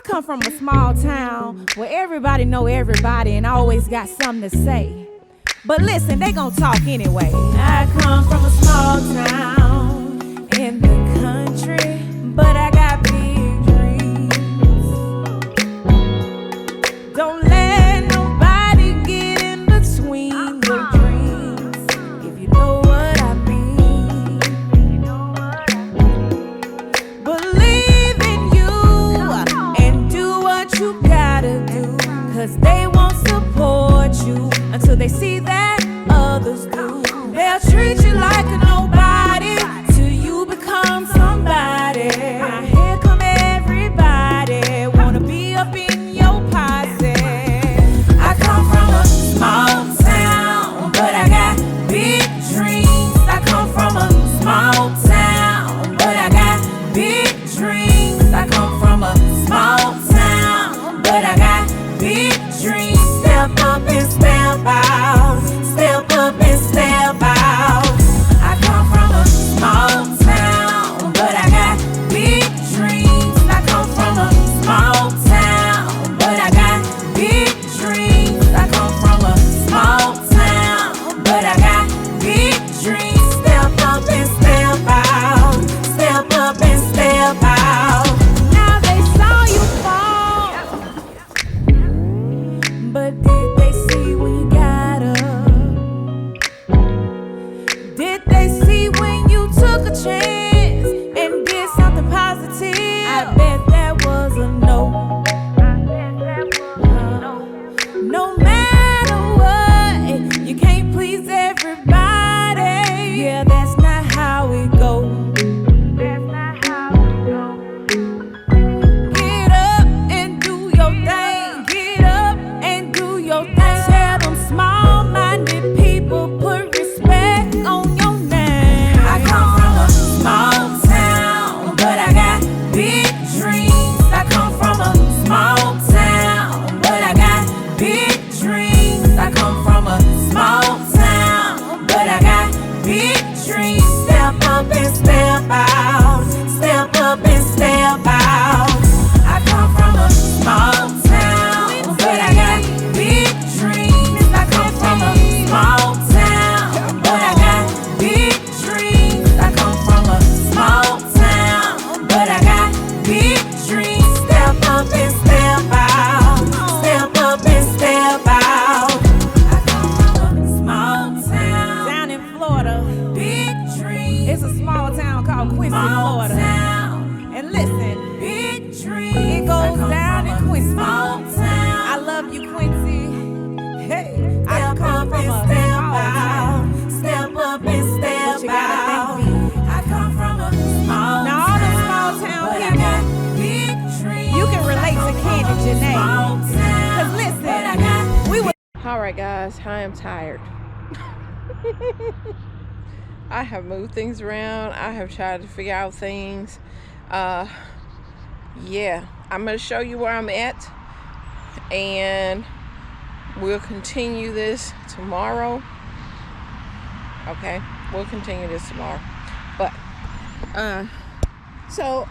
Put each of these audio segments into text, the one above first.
come from a small town where everybody know everybody and always got something to say. But listen, they gon' talk anyway. I come from a small town in the country, but I got big dreams. Don't let nobody get in between your dreams, if you know what I mean. Believe in you and do what you gotta do, 'cause they won't support you until they see that others do. They'll treat you like a nobody till you become somebody. Here come everybody, wanna be up in your posse. I come from a small town, but I got big dreams. I come from a small town, but I got big dreams. I come from a small town, but I got big dreams. Step up and step out, step up and step out. I come from a small town, but I got big dreams. I come from a small town, but I got big dreams. I come from a small town, but I got big dreams. Step up and step out, step up and step out. Now they saw you fall, but did they see when you got up? Did they see when you took a chance and did something positive? I bet that was a no. No matter what, you can't please everybody. Yeah, that's not how it goes. Get up and do your thing. Get up and do your thing. Tell them small-minded people put respect on your name. I come from a small town, but I got big dreams. I come from a small town, but I got big dreams. I come from a small town, but I got big dreams. Step up and step out, step up and step out. I come from a small town, but I got big dreams. I come from a small town, but I got big dreams. I come from a small town, but I got big dreams. Step up and step out, step up and step out. I come from a small town down in Florida. Big dreams. It's a small town called Quincy, Florida. And listen, big dreams. It goes down in Quincy. Small town. I love you, Quincy. Hey, I come from a small town. Step up and step out. I come from a small town. Now all the small town people, you can relate to Candy Janae. 'Cause listen, we were. All right, guys, I am tired. I have moved things around. I have tried to figure out things. Yeah, I'm going to show you where I'm at, and we'll continue this tomorrow. Okay, we'll continue this tomorrow. But, so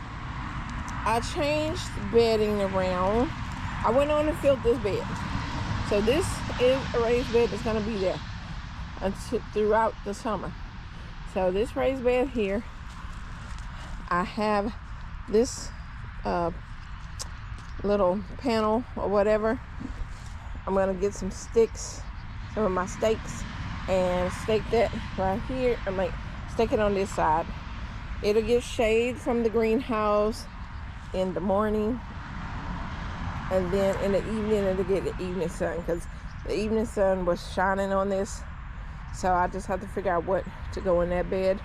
I changed the bedding around. I went on and filled this bed. So this is a raised bed that's going to be there until throughout the summer. So this raised bed here, I have this little panel or whatever. I'm going to get some sticks, some of my stakes, and stake that right here. I might stake it on this side. It'll get shade from the greenhouse in the morning, and then in the evening it'll get the evening sun, because the evening sun was shining on this. So I just have to figure out what to go in that bed.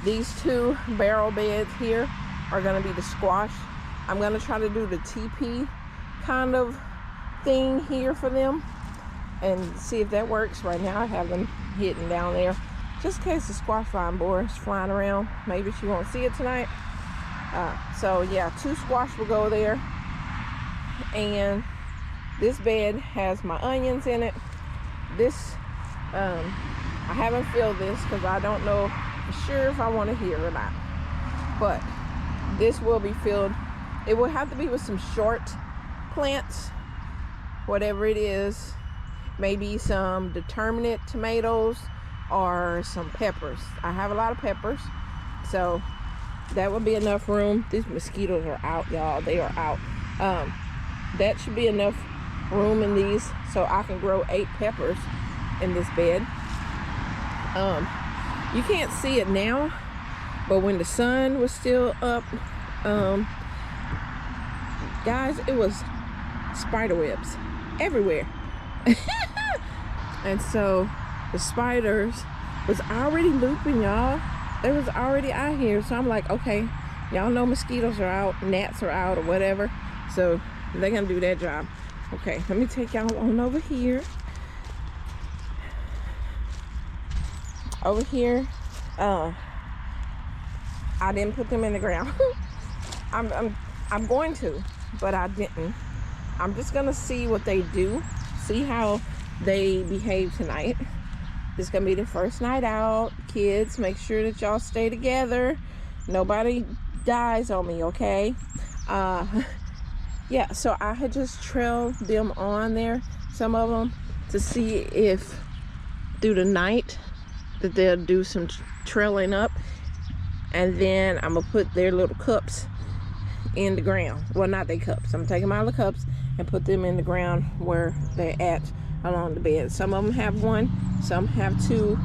These two barrel beds here are going to be the squash. I'm going to try to do the teepee kind of thing here for them and see if that works. Right now I have them hidden down there just in case the squash vine borer is flying around. Maybe she won't see it tonight. So yeah, two squash will go there. And this bed has my onions in it. This I haven't filled this because I don't know for sure if I want to hear or not, but this will be filled It will have to be with some short plants, whatever it is. Maybe some determinate tomatoes or some peppers. I have a lot of peppers, so that would be enough room. These mosquitoes are out, y'all. They are out. That should be enough room in these so I can grow 8 peppers in this bed. You can't see it now, but when the sun was still up, guys, it was spider webs everywhere. And so the spiders was already looping, y'all. They was already out here. So I'm like, okay, y'all know mosquitoes are out, gnats are out, or whatever. So they're gonna do that job. Okay, let me take y'all on over here. Over here, I didn't put them in the ground. I'm going to, but I didn't. I'm just gonna see what they do, see how they behave tonight. This is gonna be the first night out. Kids, make sure that y'all stay together. Nobody dies on me, okay? Yeah, so I had just trailed them on there, some of them, to see if through the night that they'll do some trailing up, and then I'm gonna put their little cups in the ground. Well, not their cups. I'm taking them out of the cups and put them in the ground where they're at along the bed. Some of them have 1, some have 2,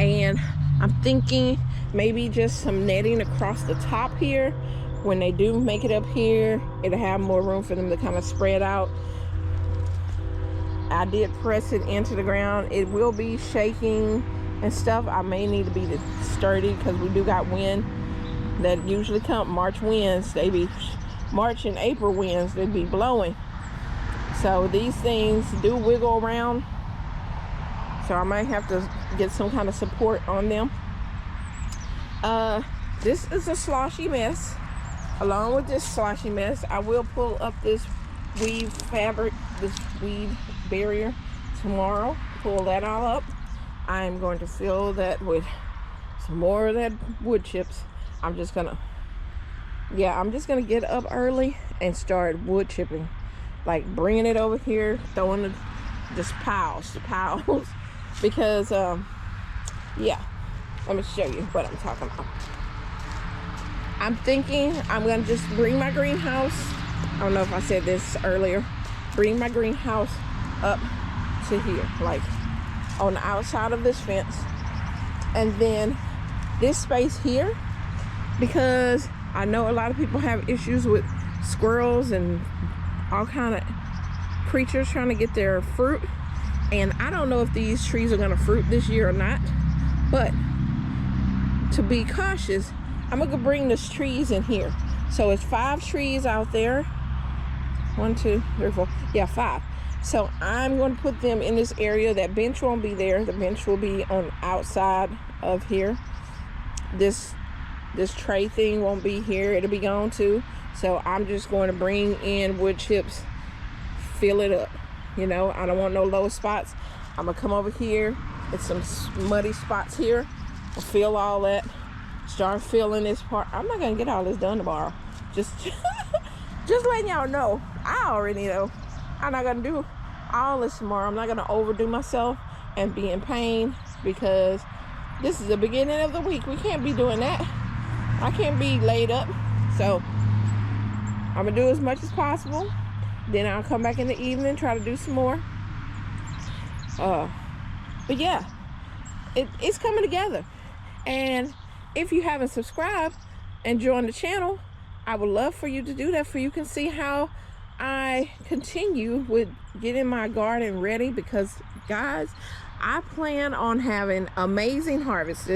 and I'm thinking maybe just some netting across the top here. When they do make it up here, it'll have more room for them to kind of spread out. I did press it into the ground. It will be shaking and stuff. I may need to be sturdy because we do got wind that usually come. March winds, they be March and April winds, they be blowing. So these things do wiggle around, so I might have to get some kind of support on them. This is a sloshy mess. Along with this sloshy mess, I will pull up this weave fabric, this weed barrier tomorrow. Pull that all up. I am going to fill that with some more of that wood chips. I'm just gonna get up early and start wood chipping, like bringing it over here, throwing the just piles because yeah, let me show you what I'm talking about. I'm thinking I'm gonna just bring my greenhouse, I don't know if I said this earlier, bring my greenhouse up to here, like on the outside of this fence, and then this space here, because I know a lot of people have issues with squirrels and all kind of creatures trying to get their fruit, and I don't know if these trees are gonna fruit this year or not, but to be cautious, I'm gonna bring these trees in here. So it's 5 trees out there. 1, 2, 3, 4, yeah, 5. So I'm going to put them in this area. That bench won't be there. The bench will be on outside of here. This tray thing won't be here. It'll be gone too. So I'm just going to bring in wood chips, fill it up. You know, I don't want no low spots. I'm gonna come over here. It's some muddy spots here. I'll fill all that. Start filling this part. I'm not gonna get all this done tomorrow. Just letting y'all know. I already know I'm not gonna do all this tomorrow. I'm not gonna overdo myself and be in pain because this is the beginning of the week. We can't be doing that. I can't be laid up. So I'm gonna do as much as possible. Then I'll come back in the evening, try to do some more. But yeah, it's coming together. And if you haven't subscribed and joined the channel, I would love for you to do that, for you can see how I continue with getting my garden ready, because guys, I plan on having amazing harvests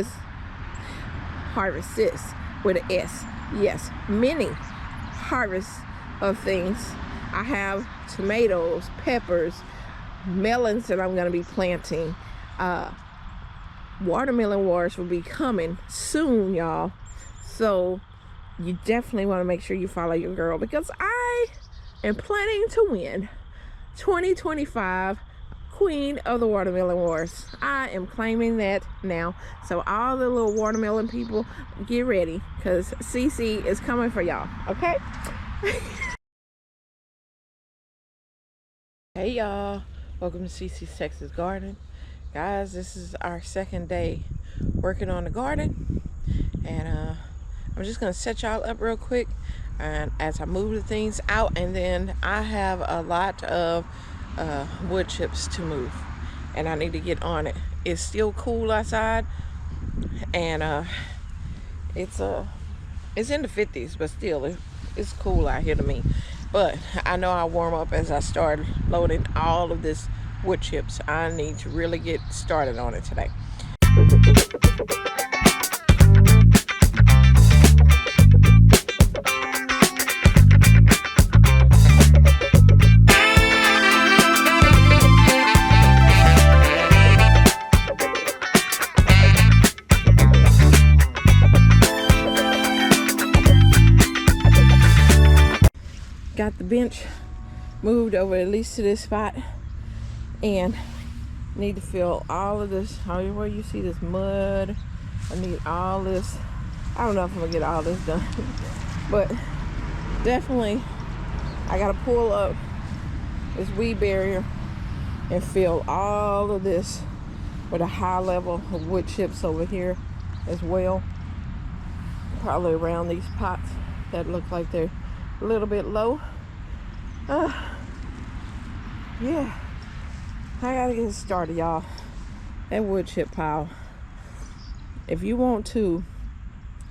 with an S. Yes, many harvests of things. I have tomatoes, peppers, melons that I'm going to be planting. Watermelon wars will be coming soon, y'all. So you definitely want to make sure you follow your girl, because I am planning to win 2025 Queen of the Watermelon Wars. I am claiming that now. So all the little watermelon people, get ready, because CC is coming for y'all. Okay? Hey y'all, welcome to CC's Texas Garden. Guys, this is our second day working on the garden, and I'm just gonna set y'all up real quick and as I move the things out, and then I have a lot of wood chips to move and I need to get on it. It's still cool outside, and it's in the 50s, but still it's cool out here to me. But I know I'll warm up as I start loading all of this wood chips. I need to really get started on it today. Got the bench moved over at least to this spot, and need to fill all of this. Where you see this mud, I need all this. I don't know if I'm gonna get all this done, but definitely I gotta pull up this weed barrier and fill all of this with a high level of wood chips over here as well. Probably around these pots that look like they're a little bit low. Yeah, I gotta get started, y'all. That wood chip pile. If you want to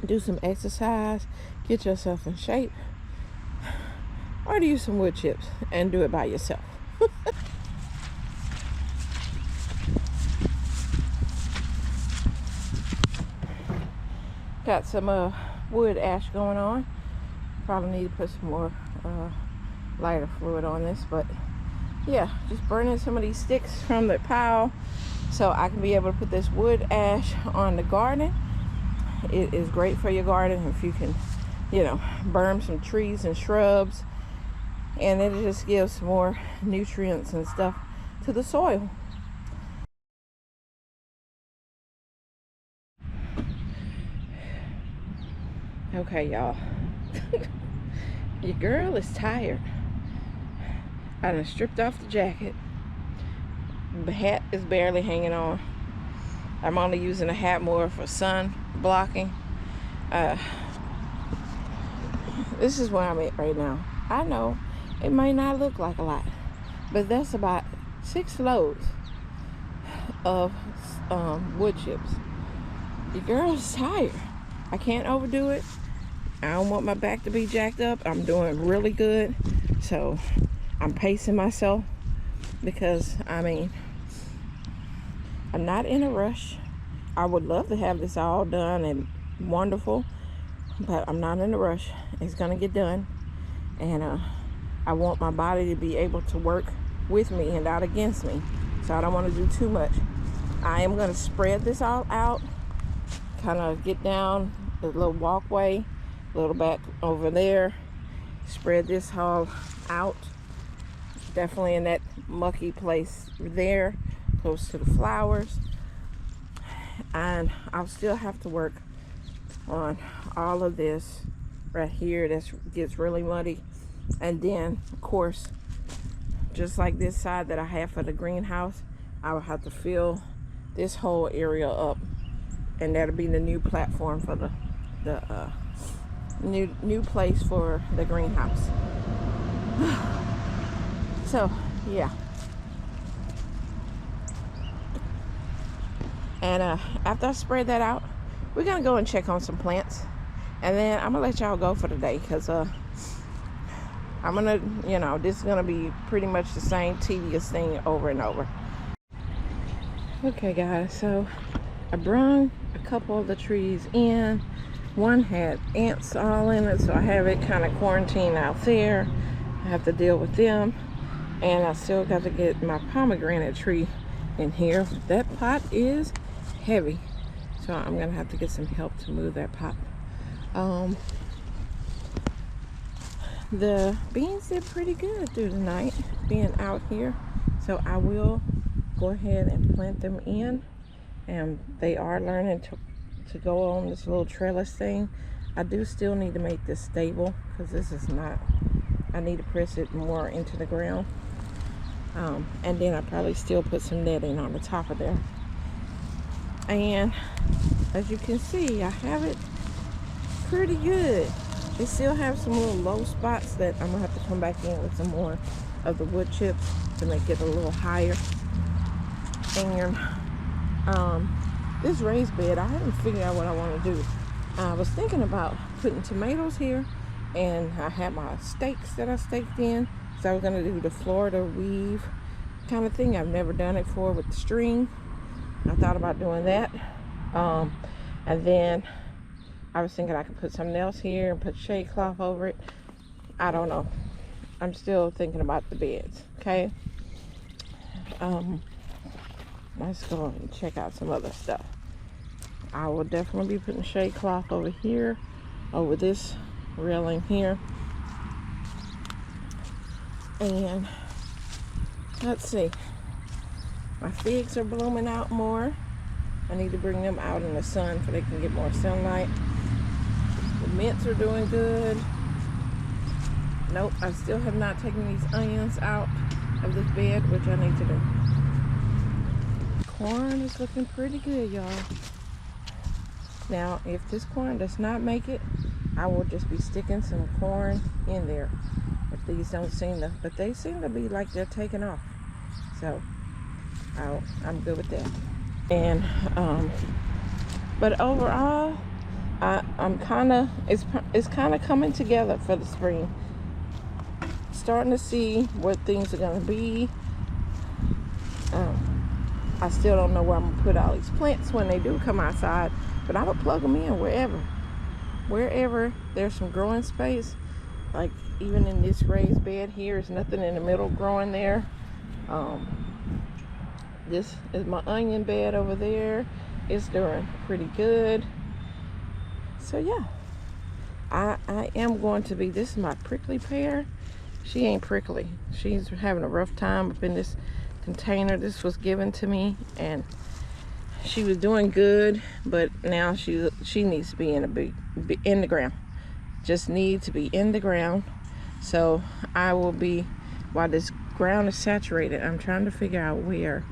do some exercise, get yourself in shape, order you some wood chips and do it by yourself. Got some wood ash going on. Probably need to put some more lighter fluid on this, but yeah, just burning some of these sticks from the pile so I can be able to put this wood ash on the garden. It is great for your garden if you can, you know, burn some trees and shrubs, and it just gives more nutrients and stuff to the soil. Okay, y'all. Your girl is tired. I done stripped off the jacket. The hat is barely hanging on. I'm only using the hat more for sun blocking. This is where I'm at right now. I know it may not look like a lot, but that's about 6 loads of wood chips. Your girl's tired. I can't overdo it. I don't want my back to be jacked up. I'm doing really good, so I'm pacing myself because, I mean, I'm not in a rush. I would love to have this all done and wonderful, but I'm not in a rush. It's gonna get done, and I want my body to be able to work with me and not against me, so I don't want to do too much. I am gonna spread this all out, kind of get down the little walkway, a little back over there, spread this all out, definitely in that mucky place there close to the flowers. And I'll still have to work on all of this right here that gets really muddy, and then of course, just like this side that I have for the greenhouse, I will have to fill this whole area up, and that'll be the new platform for the new place for the greenhouse. So yeah, and after I spread that out, we're gonna go and check on some plants, and then I'm gonna let y'all go for the day, because I'm gonna, you know, this is gonna be pretty much the same tedious thing over and over. Okay guys, so I brung a couple of the trees in. One had ants all in it, so I have it kind of quarantined out there. I have to deal with them, and I still got to get my pomegranate tree in here. That pot is heavy, so I'm gonna have to get some help to move that pot. The beans did pretty good through the night being out here, so I will go ahead and plant them in, and they are learning to go on this little trellis thing. I do still need to make this stable because this is not, I need to press it more into the ground. And then I probably still put some netting on the top of there. And as you can see, I have it pretty good. They still have some little low spots that I'm gonna have to come back in with some more of the wood chips to make it a little higher. And this raised bed, I haven't figured out what I want to do. I was thinking about putting tomatoes here, and I had my stakes that I staked in, so I was gonna do the Florida weave kind of thing. I've never done it before with the string. I thought about doing that, and then I was thinking I could put something else here and put shade cloth over it. I don't know. I'm still thinking about the beds. Okay. Let's go and check out some other stuff. I will definitely be putting shade cloth over here, over this railing here. And let's see. My figs are blooming out more. I need to bring them out in the sun so they can get more sunlight. The mints are doing good. Nope, I still have not taken these onions out of this bed, which I need to do. Corn is looking pretty good, y'all. Now, if this corn does not make it, I will just be sticking some corn in there. If these don't seem to, but they seem to be like they're taking off. So, I'm good with that. And, but overall, I'm kind of, it's kind of coming together for the spring. Starting to see what things are going to be. I still don't know where I'm going to put all these plants when they do come outside, but I will plug them in wherever there's some growing space. Like even in this raised bed here, there's nothing in the middle growing there. This is my onion bed over there. It's doing pretty good. So yeah, I am going to be, this is my prickly pear. She ain't prickly. She's having a rough time up in this container. This was given to me, and she was doing good, but now she needs to be in the ground. Just need to be in the ground. So I will be, while this ground is saturated, I'm trying to figure out where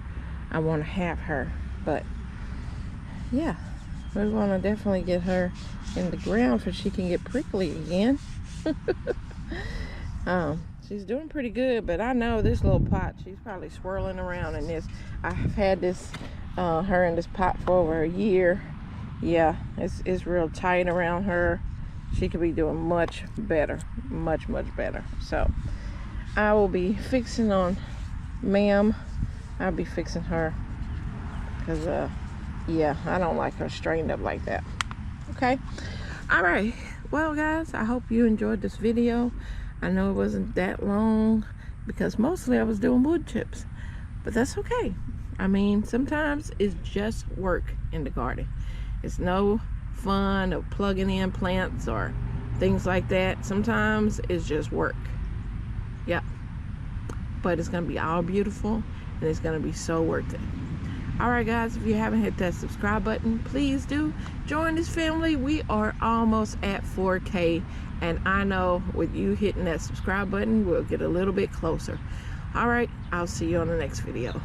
I want to have her. But yeah, we want to definitely get her in the ground so she can get prickly again. She's doing pretty good, but I know this little pot, she's probably swirling around in this. I've had this her in this pot for over a year. Yeah, it's real tight around her. She could be doing much better, much better. So I will be fixing on Ma'am. I'll be fixing her because yeah, I don't like her straightened up like that. Okay, all right, well guys, I hope you enjoyed this video. I know it wasn't that long because mostly I was doing wood chips, but that's okay. I mean, sometimes it's just work in the garden. It's no fun of plugging in plants or things like that. Sometimes it's just work. Yep. But it's gonna be all beautiful, and it's gonna be so worth it. All right guys, if you haven't hit that subscribe button, please do join this family. We are almost at 4K, and I know with you hitting that subscribe button, we'll get a little bit closer. All right, I'll see you on the next video.